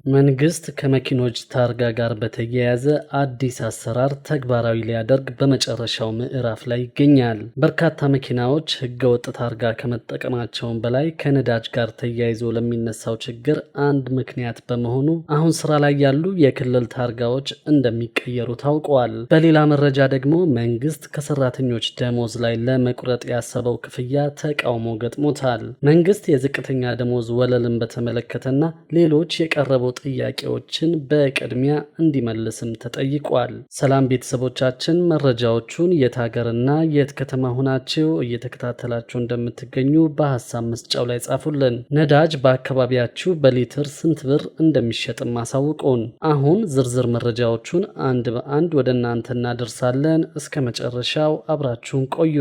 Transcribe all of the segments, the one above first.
መንግስት ከመኪኖች ታርጋ ጋር በተያያዘ አዲስ አሰራር ተግባራዊ ሊያደርግ በመጨረሻው ምዕራፍ ላይ ይገኛል። በርካታ መኪናዎች ህገወጥ ታርጋ ከመጠቀማቸውም በላይ ከነዳጅ ጋር ተያይዞ ለሚነሳው ችግር አንድ ምክንያት በመሆኑ አሁን ስራ ላይ ያሉ የክልል ታርጋዎች እንደሚቀየሩ ታውቋል። በሌላ መረጃ ደግሞ መንግስት ከሰራተኞች ደሞዝ ላይ ለመቁረጥ ያሰበው ክፍያ ተቃውሞ ገጥሞታል። መንግስት የዝቅተኛ ደሞዝ ወለልን በተመለከተና ሌሎች የቀረቡ ጥያቄዎችን በቅድሚያ እንዲመልስም ተጠይቋል። ሰላም ቤተሰቦቻችን፣ መረጃዎቹን የት ሀገርና የት ከተማ ሆናችሁ እየተከታተላችሁ እንደምትገኙ በሐሳብ መስጫው ላይ ጻፉልን። ነዳጅ በአካባቢያችሁ በሊትር ስንት ብር እንደሚሸጥም አሳውቁን። አሁን ዝርዝር መረጃዎቹን አንድ በአንድ ወደ እናንተ እናደርሳለን። እስከ መጨረሻው አብራችሁን ቆዩ።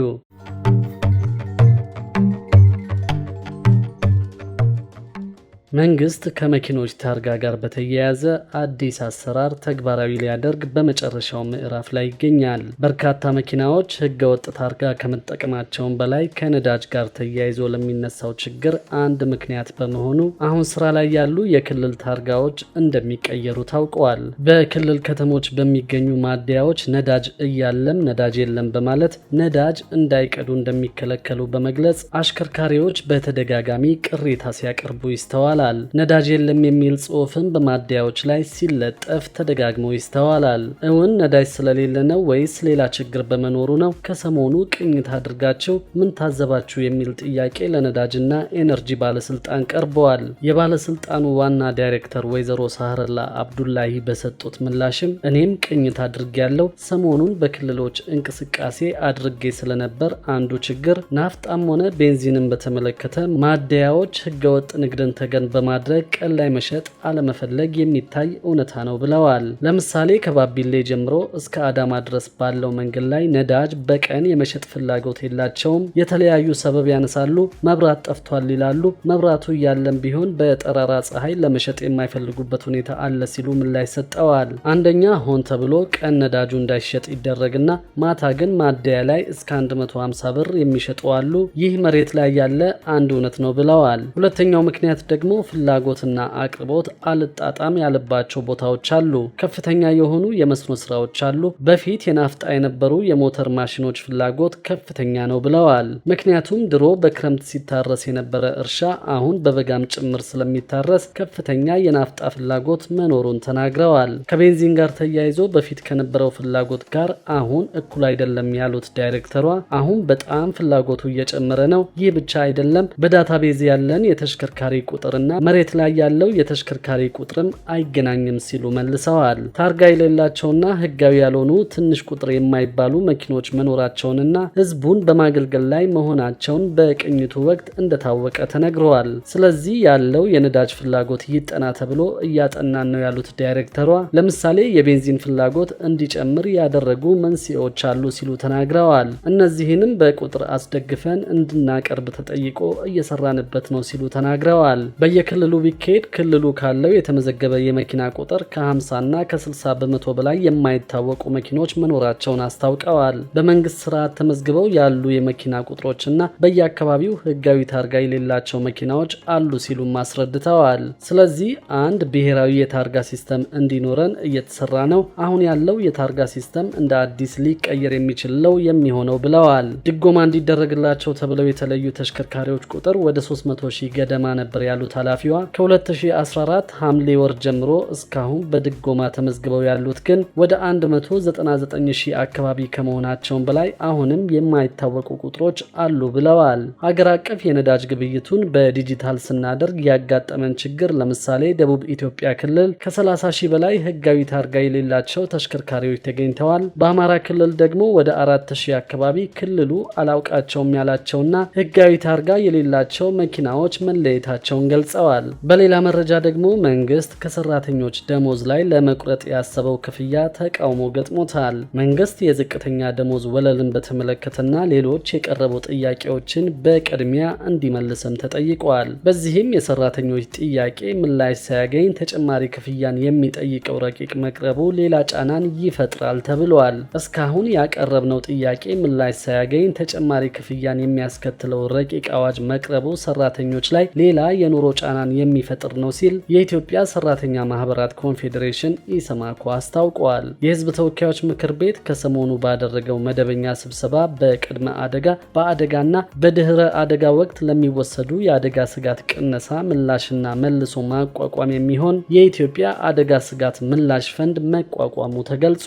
መንግስት ከመኪኖች ታርጋ ጋር በተያያዘ አዲስ አሰራር ተግባራዊ ሊያደርግ በመጨረሻው ምዕራፍ ላይ ይገኛል። በርካታ መኪናዎች ህገወጥ ታርጋ ከመጠቀማቸውም በላይ ከነዳጅ ጋር ተያይዞ ለሚነሳው ችግር አንድ ምክንያት በመሆኑ አሁን ስራ ላይ ያሉ የክልል ታርጋዎች እንደሚቀየሩ ታውቀዋል። በክልል ከተሞች በሚገኙ ማደያዎች ነዳጅ እያለም ነዳጅ የለም በማለት ነዳጅ እንዳይቀዱ እንደሚከለከሉ በመግለጽ አሽከርካሪዎች በተደጋጋሚ ቅሬታ ሲያቀርቡ ይስተዋላል። ነዳጅ የለም የሚል ጽሑፍን በማደያዎች ላይ ሲለጠፍ ተደጋግሞ ይስተዋላል። እውን ነዳጅ ስለሌለ ነው ወይስ ሌላ ችግር በመኖሩ ነው? ከሰሞኑ ቅኝት አድርጋችሁ ምን ታዘባችሁ የሚል ጥያቄ ለነዳጅና ኤነርጂ ባለስልጣን ቀርበዋል። የባለስልጣኑ ዋና ዳይሬክተር ወይዘሮ ሳህረላ አብዱላሂ በሰጡት ምላሽም እኔም ቅኝት አድርጌያለሁ፣ ሰሞኑን በክልሎች እንቅስቃሴ አድርጌ ስለነበር አንዱ ችግር ናፍጣም ሆነ ቤንዚንን በተመለከተ ማደያዎች ህገወጥ ንግድን ተገን በማድረግ ቀን ላይ መሸጥ አለመፈለግ የሚታይ እውነታ ነው ብለዋል። ለምሳሌ ከባቢሌ ጀምሮ እስከ አዳማ ድረስ ባለው መንገድ ላይ ነዳጅ በቀን የመሸጥ ፍላጎት የላቸውም። የተለያዩ ሰበብ ያነሳሉ። መብራት ጠፍቷል ይላሉ። መብራቱ እያለም ቢሆን በጠራራ ፀሐይ ለመሸጥ የማይፈልጉበት ሁኔታ አለ ሲሉ ምላሽ ሰጠዋል። አንደኛ ሆን ተብሎ ቀን ነዳጁ እንዳይሸጥ ይደረግና ማታ ግን ማደያ ላይ እስከ 150 ብር የሚሸጡ አሉ። ይህ መሬት ላይ ያለ አንድ እውነት ነው ብለዋል። ሁለተኛው ምክንያት ደግሞ ፍላጎትና አቅርቦት አልጣጣም ያለባቸው ቦታዎች አሉ። ከፍተኛ የሆኑ የመስኖ ስራዎች አሉ። በፊት የናፍጣ የነበሩ የሞተር ማሽኖች ፍላጎት ከፍተኛ ነው ብለዋል። ምክንያቱም ድሮ በክረምት ሲታረስ የነበረ እርሻ አሁን በበጋም ጭምር ስለሚታረስ ከፍተኛ የናፍጣ ፍላጎት መኖሩን ተናግረዋል። ከቤንዚን ጋር ተያይዞ በፊት ከነበረው ፍላጎት ጋር አሁን እኩል አይደለም ያሉት ዳይሬክተሯ አሁን በጣም ፍላጎቱ እየጨመረ ነው። ይህ ብቻ አይደለም፣ በዳታቤዝ ያለን የተሽከርካሪ ቁጥርና መሬት ላይ ያለው የተሽከርካሪ ቁጥርም አይገናኝም ሲሉ መልሰዋል። ታርጋ የሌላቸውና ህጋዊ ያልሆኑ ትንሽ ቁጥር የማይባሉ መኪኖች መኖራቸውንና ህዝቡን በማገልገል ላይ መሆናቸውን በቅኝቱ ወቅት እንደታወቀ ተነግረዋል። ስለዚህ ያለው የነዳጅ ፍላጎት ይጠና ተብሎ እያጠናን ነው ያሉት ዳይሬክተሯ ለምሳሌ የቤንዚን ፍላጎት እንዲጨምር ያደረጉ መንስኤዎች አሉ ሲሉ ተናግረዋል። እነዚህንም በቁጥር አስደግፈን እንድናቀርብ ተጠይቆ እየሰራንበት ነው ሲሉ ተናግረዋል። በየክልሉ ቢካሄድ ክልሉ ካለው የተመዘገበ የመኪና ቁጥር ከ50 እና ከ60 በመቶ በላይ የማይታወቁ መኪኖች መኖራቸውን አስታውቀዋል። በመንግስት ስርዓት ተመዝግበው ያሉ የመኪና ቁጥሮችና በየአካባቢው ህጋዊ ታርጋ የሌላቸው መኪናዎች አሉ ሲሉም አስረድተዋል። ስለዚህ አንድ ብሔራዊ የታርጋ ሲስተም እንዲኖረን እየተሰራ ነው። አሁን ያለው የታርጋ ሲስተም እንደ አዲስ ሊቀየር የሚችለው የሚሆነው ብለዋል። ድጎማ እንዲደረግላቸው ተብለው የተለዩ ተሽከርካሪዎች ቁጥር ወደ 300 ሺህ ገደማ ነበር ያሉት ኃላፊዋ ከ2014 ሐምሌ ወር ጀምሮ እስካሁን በድጎማ ተመዝግበው ያሉት ግን ወደ 199 ሺህ አካባቢ ከመሆናቸውም በላይ አሁንም የማይታወቁ ቁጥሮች አሉ ብለዋል። ሀገር አቀፍ የነዳጅ ግብይቱን በዲጂታል ስናደርግ ያጋጠመን ችግር ለምሳሌ ደቡብ ኢትዮጵያ ክልል ከ30 ሺህ በላይ ህጋዊ ታርጋ የሌላቸው ተሽከርካሪዎች ተገኝተዋል። በአማራ ክልል ደግሞ ወደ 4000 አካባቢ ክልሉ አላውቃቸውም ያላቸውና ህጋዊ ታርጋ የሌላቸው መኪናዎች መለየታቸውን ገልጸዋል። በሌላ መረጃ ደግሞ መንግስት ከሰራተኞች ደሞዝ ላይ ለመቁረጥ ያሰበው ክፍያ ተቃውሞ ገጥሞታል። መንግስት የዝቅተኛ ደሞዝ ወለልን በተመለከተና ሌሎች የቀረቡ ጥያቄዎችን በቅድሚያ እንዲመልስም ተጠይቋል። በዚህም የሰራተኞች ጥያቄ ምላሽ ሳያገኝ ተጨማሪ ክፍያን የሚጠይቀው ረቂቅ መቅረቡ ሌላ ጫናን ይፈጥራል ተብሏል። እስካሁን ያቀረብነው ጥያቄ ምላሽ ሳያገኝ ተጨማሪ ክፍያን የሚያስከትለው ረቂቅ አዋጅ መቅረቡ ሰራተኞች ላይ ሌላ የኑሮ ጫናን የሚፈጥር ነው ሲል የኢትዮጵያ ሰራተኛ ማህበራት ኮንፌዴሬሽን ኢሰማኮ አስታውቋል። የህዝብ ተወካዮች ምክር ቤት ከሰሞኑ ባደረገው መደበኛ ስብሰባ በቅድመ አደጋ፣ በአደጋና በድህረ አደጋ ወቅት ለሚወሰዱ የአደጋ ስጋት ቅነሳ ምላሽና መልሶ ማቋቋም የሚሆን የኢትዮጵያ አደጋ ስጋት ምላሽ ፈንድ መቋቋሙ ተገልጿል።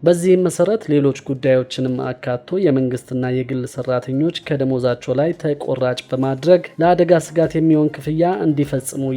በዚህም መሰረት ሌሎች ጉዳዮችንም አካቶ የመንግስትና የግል ሰራተኞች ከደሞዛቸው ላይ ተቆራጭ በማድረግ ለአደጋ ስጋት የሚሆን ክፍያ እንዲፈጽሙ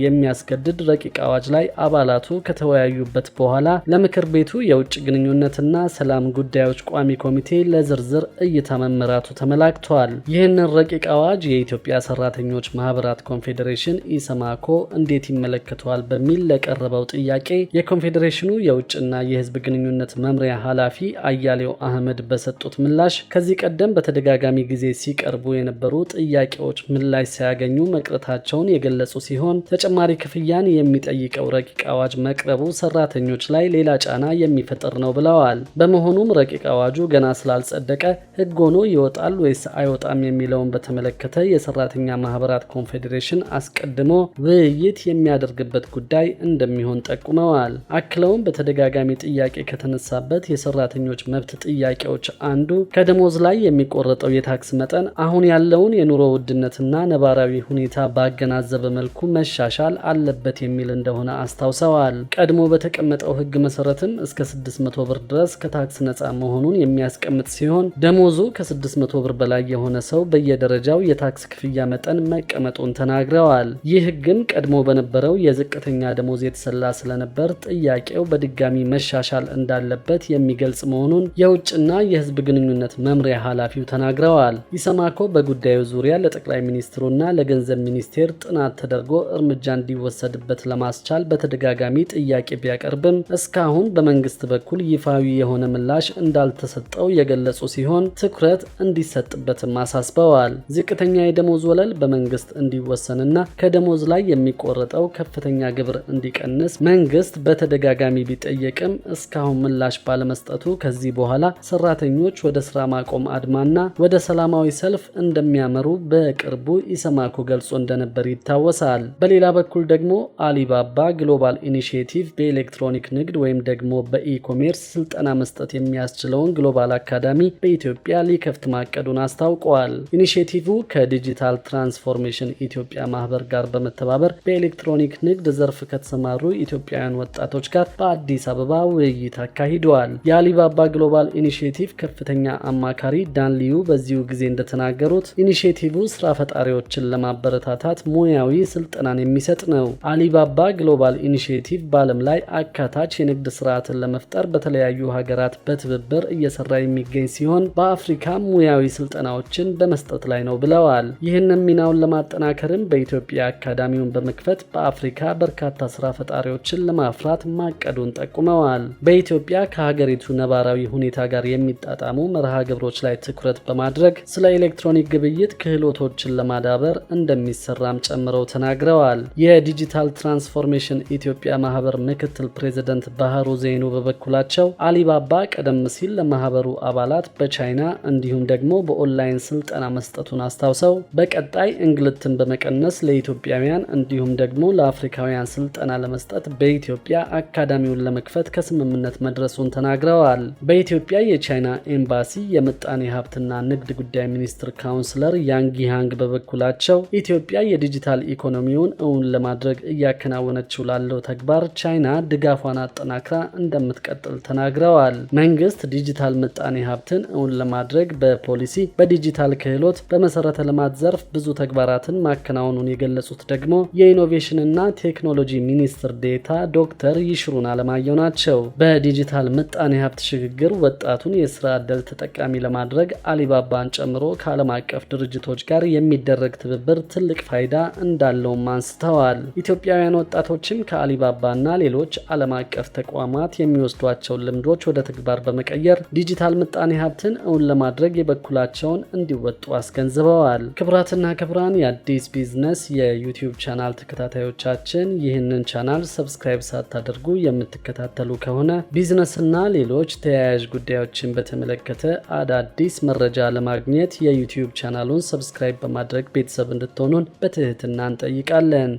የሚያስገድድ ረቂቅ አዋጅ ላይ አባላቱ ከተወያዩበት በኋላ ለምክር ቤቱ የውጭ ግንኙነትና ሰላም ጉዳዮች ቋሚ ኮሚቴ ለዝርዝር እይታ መመራቱ ተመላክቷል። ይህንን ረቂቅ አዋጅ የኢትዮጵያ ሰራተኞች ማህበራት ኮንፌዴሬሽን ኢሰማኮ እንዴት ይመለከተዋል በሚል ለቀረበው ጥያቄ የኮንፌዴሬሽኑ የውጭና የህዝብ ግንኙነት መምሪያ ኃላፊ አያሌው አህመድ በሰጡት ምላሽ ከዚህ ቀደም በተደጋጋሚ ጊዜ ሲቀርቡ የነበሩ ጥያቄዎች ምላሽ ሳያገኙ መቅረታቸውን የገለጹ ሲሆን ተጨማሪ ክፍያን የሚጠይቀው ረቂቅ አዋጅ መቅረቡ ሰራተኞች ላይ ሌላ ጫና የሚፈጥር ነው ብለዋል። በመሆኑም ረቂቅ አዋጁ ገና ስላልጸደቀ ህግ ሆኖ ይወጣል ወይስ አይወጣም የሚለውን በተመለከተ የሰራተኛ ማህበራት ኮንፌዴሬሽን አስቀድሞ ውይይት የሚያደርግበት ጉዳይ እንደሚሆን ጠቁመዋል። አክለውም በተደጋጋሚ ጥያቄ ከተነሳበት የሰራተኞች መብት ጥያቄዎች አንዱ ከደሞዝ ላይ የሚቆረጠው የታክስ መጠን አሁን ያለውን የኑሮ ውድነትና ነባራዊ ሁኔታ ባገናዘበ መልኩ መሻሻል አለበት የሚል እንደሆነ አስታውሰዋል። ቀድሞ በተቀመጠው ህግ መሰረትም እስከ 600 ብር ድረስ ከታክስ ነፃ መሆኑን የሚያስቀምጥ ሲሆን ደሞዙ ከ600 ብር በላይ የሆነ ሰው በየደረጃው የታክስ ክፍያ መጠን መቀመጡን ተናግረዋል። ይህ ህግም ቀድሞ በነበረው የዝቅተኛ ደሞዝ የተሰላ ስለነበር ጥያቄው በድጋሚ መሻሻል እንዳለበት የሚገልጽ መሆኑን የውጭና የህዝብ ግንኙነት መምሪያ ኃላፊው ተናግረዋል። ኢሰማኮ በጉዳዩ ዙሪያ ለጠቅላይ ሚኒስትሩና ለገንዘብ ሚኒስቴር ጥናት ተደርጎ እርምጃ እንዲወሰድበት ለማስቻል በተደጋጋሚ ጥያቄ ቢያቀርብም እስካሁን በመንግስት በኩል ይፋዊ የሆነ ምላሽ እንዳልተሰጠው የገለጹ ሲሆን ትኩረት እንዲሰጥበትም አሳስበዋል። ዝቅተኛ የደሞዝ ወለል በመንግስት እንዲወሰንና ከደሞዝ ላይ የሚቆረጠው ከፍተኛ ግብር እንዲቀንስ መንግስት በተደጋጋሚ ቢጠየቅም እስካሁን ምላሽ ባለመስጠቱ ከዚህ በኋላ ሰራተኞች ወደ ስራ ማቆም አድማና ወደ ሰላማዊ ሰልፍ እንደሚያመሩ በቅርቡ ኢሰማኮ ገልጾ እንደነበር ይታወሳል። በሌላ በኩል ደግሞ አሊባባ ግሎባል ኢኒሺየቲቭ በኤሌክትሮኒክ ንግድ ወይም ደግሞ በኢኮሜርስ ስልጠና መስጠት የሚያስችለውን ግሎባል አካዳሚ በኢትዮጵያ ሊከፍት ማቀዱን አስታውቋል። ኢኒሺየቲቭ ከዲጂታል ትራንስፎርሜሽን ኢትዮጵያ ማህበር ጋር በመተባበር በኤሌክትሮኒክ ንግድ ዘርፍ ከተሰማሩ ኢትዮጵያውያን ወጣቶች ጋር በአዲስ አበባ ውይይት አካሂደዋል። የአሊባባ ግሎባል ኢኒሺየቲቭ ከፍተኛ አማካሪ ዳን ሊዩ በዚሁ ጊዜ እንደተናገሩት ኢኒሺየቲቭ ስራ ፈጣሪዎችን ለማበረታታት ሙያዊ ስልጠናን የሚሰጥ ነው። አሊባባ ግሎባል ኢኒሺየቲቭ በዓለም ላይ አካታች የንግድ ስርዓትን ለመፍጠር በተለያዩ ሀገራት በትብብር እየሰራ የሚገኝ ሲሆን በአፍሪካ ሙያዊ ስልጠናዎችን በመስጠት ላይ ነው ብለዋል። ይህንን ሚናውን ለማጠናከርም በኢትዮጵያ አካዳሚውን በመክፈት በአፍሪካ በርካታ ስራ ፈጣሪዎችን ለማፍራት ማቀዱን ጠቁመዋል። በኢትዮጵያ ከሀገሪቱ ነባራዊ ሁኔታ ጋር የሚጣጣሙ መርሃ ግብሮች ላይ ትኩረት በማድረግ ስለ ኤሌክትሮኒክ ግብይት ክህሎቶችን ለማዳበር እንደሚሰራም ጨምረው ተናግረዋል። የዲጂታል ትራንስፎርሜሽን ኢትዮጵያ ማህበር ምክትል ፕሬዝዳንት ባህሩ ዘይኑ በበኩላቸው አሊባባ ቀደም ሲል ለማህበሩ አባላት በቻይና እንዲሁም ደግሞ በኦንላይን ስልጠና መስጠቱን አስታውሰው በቀጣይ እንግልትን በመቀነስ ለኢትዮጵያውያን እንዲሁም ደግሞ ለአፍሪካውያን ስልጠና ለመስጠት በኢትዮጵያ አካዳሚውን ለመክፈት ከስምምነት መድረሱን ተናግረዋል። በኢትዮጵያ የቻይና ኤምባሲ የምጣኔ ሀብትና ንግድ ጉዳይ ሚኒስትር ካውንስለር ያንግ ሃንግ በበኩላቸው ኢትዮጵያ የዲጂታል ኢኮኖሚውን እውን ለማድረግ እያከናወነችው ላለው ተግባር ቻይና ድጋፏን አጠናክራ እንደምትቀጥል ተናግረዋል። መንግስት ዲጂታል ምጣኔ ሀብትን እውን ለማድረግ በፖሊሲ፣ በዲጂታል ክህሎት፣ በመሰረተ ልማት ዘርፍ ብዙ ተግባራትን ማከናወኑን የገለጹት ደግሞ የኢኖቬሽንና ቴክኖሎጂ ሚኒስትር ዴታ ዶክተር ይሽሩን አለማየሁ ናቸው። በዲጂታል ምጣኔ ሀብት ሽግግር ወጣቱን የስራ ዕድል ተጠቃሚ ለማድረግ አሊባባን ጨምሮ ከዓለም አቀፍ ድርጅቶች ጋር የሚደረግ ትብብር ትልቅ ፋይዳ እንዳለውም አንስተዋል። ኢትዮጵያውያን ወጣቶችም ከአሊባባና ሌሎች ዓለም አቀፍ ተቋማት የሚወስዷቸውን ልምዶች ወደ ተግባር በመቀየር ዲጂታል ምጣኔ ሀብትን እውን ለማድረግ የበኩላቸውን እንዲወጡ አስገንዝበዋል። ክቡራትና ክቡራን የአዲስ ቢዝነስ የዩቲዩብ ቻናል ተከታታዮቻችን ይህንን ቻናል ሰብስክራይብ ሳታደርጉ የምትከታተሉ ከሆነ ቢዝነስና ሌሎች ተያያዥ ጉዳዮችን በተመለከተ አዳዲስ መረጃ ለማግኘት የዩቲዩብ ቻናሉን ሰብስክራይብ በማድረግ ቤተሰብ እንድትሆኑን በትህትና እንጠይቃለን።